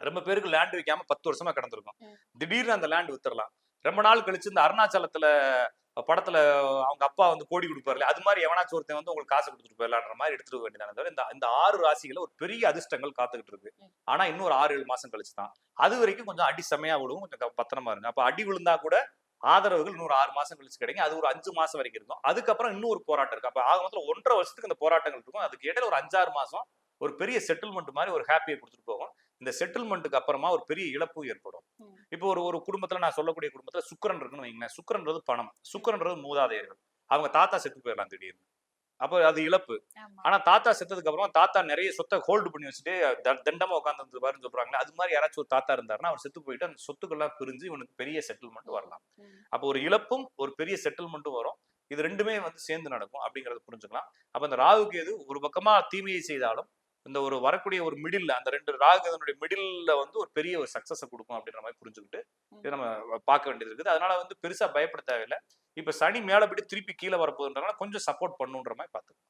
ரொம்ப பேருக்கு லேண்ட் விற்காம 10 வருஷமா கிடந்திருக்கும். திடீர்னு அந்த லேண்ட் வித்துடலாம். ரொம்ப நாள் கழிச்சு இந்த அருணாச்சலத்துல படத்துல அவங்க அப்பா வந்து கோடி கொடுப்பாருல, அது மாதிரி எவனாச்சும் ஒருத்தன் வந்து உங்களுக்கு காசு கொடுத்துட்டு போயிடலான்ற மாதிரி எடுத்துட்டு வேண்டியதானே தவிர, இந்த இந்த 6 ராசிகளை ஒரு பெரிய அதிர்ஷ்டங்கள் காத்துக்கிட்டு இருக்கு. ஆனா இன்னும் ஒரு 6, 7 மாசம் கழிச்சு தான். அது வரைக்கும் கொஞ்சம் அடி செமையா விழுவும். கொஞ்சம் பத்திரமா இருங்க. அப்ப அடி விழுந்தா கூட ஆதரவுகள் இன்னொரு 6 மாசம் கழிச்சு கிடைக்கும். அது ஒரு 5 மாசம் வரைக்கும் இருக்கும். அதுக்கப்புறம் இன்னும் ஒரு போராட்டம் இருக்கு. அப்ப ஆக மொத்தம் 1.5 வருஷத்துக்கு இந்த போராட்டங்கள் இருக்கும். அதுக்கு இடையில ஒரு 5, 6 மாசம் ஒரு பெரிய செட்டில்மெண்ட் மாதிரி ஒரு ஹாப்பியை கொடுத்துட்டு போகும். இந்த செட்டில்மெண்ட்டுக்கு அப்புறமா ஒரு பெரிய இழப்பு ஏற்படும். இப்போ ஒரு ஒரு குடும்பத்துல நான் சொல்லக்கூடிய குடும்பத்துல சுக்கிரன் இருக்குன்னு வைங்களேன். சுக்கிரன்றது பணம். சுக்கிரன்றது மூதாதையர்கள். அவங்க தாத்தா செத்து போயிடலாம் திடீர்னு. அப்போ அது இழப்பு. ஆமா. ஆனா தாத்தா செத்ததுக்கு அப்புறம் தாத்தா நிறைய சொத்தை ஹோல்டு பண்ணி வச்சுட்டு தண்டமா உட்கார்ந்து பாருன்னு சொல்றாங்களே, அது மாதிரி யாராச்சும் ஒரு தாத்தா இருந்தாருன்னா அவர் செத்து போயிட்டு அந்த சொத்துக்கள்லாம் பிரிஞ்சு இவனுக்கு பெரிய செட்டில்மெண்ட் வரலாம். அப்போ ஒரு இழப்பும் ஒரு பெரிய செட்டில்மெண்ட்டும் வரும். இது 2மே வந்து சேர்ந்து நடக்கும் அப்படிங்கறத புரிஞ்சுக்கலாம். அப்ப இந்த ராகு கேது ஒரு பக்கமா தீமையை செய்தாலும் இந்த ஒரு வரக்கூடிய ஒரு மிடில் அந்த 2 ராகு கேதுனுடைய மிடில்ல வந்து ஒரு பெரிய ஒரு சக்சஸை கொடுக்கும் அப்படின்ற மாதிரி புரிஞ்சுக்கிட்டு இதை நம்ம பார்க்க வேண்டியது இருக்குது. அதனால வந்து பெருசா பயப்பட தேவையில்லை. இப்ப சனி மேல போயிட்டு திருப்பி கீழே வரப்போகுதுன்றனால கொஞ்சம் சப்போர்ட் பண்ணுன்ற மாதிரி பார்த்துக்கலாம்.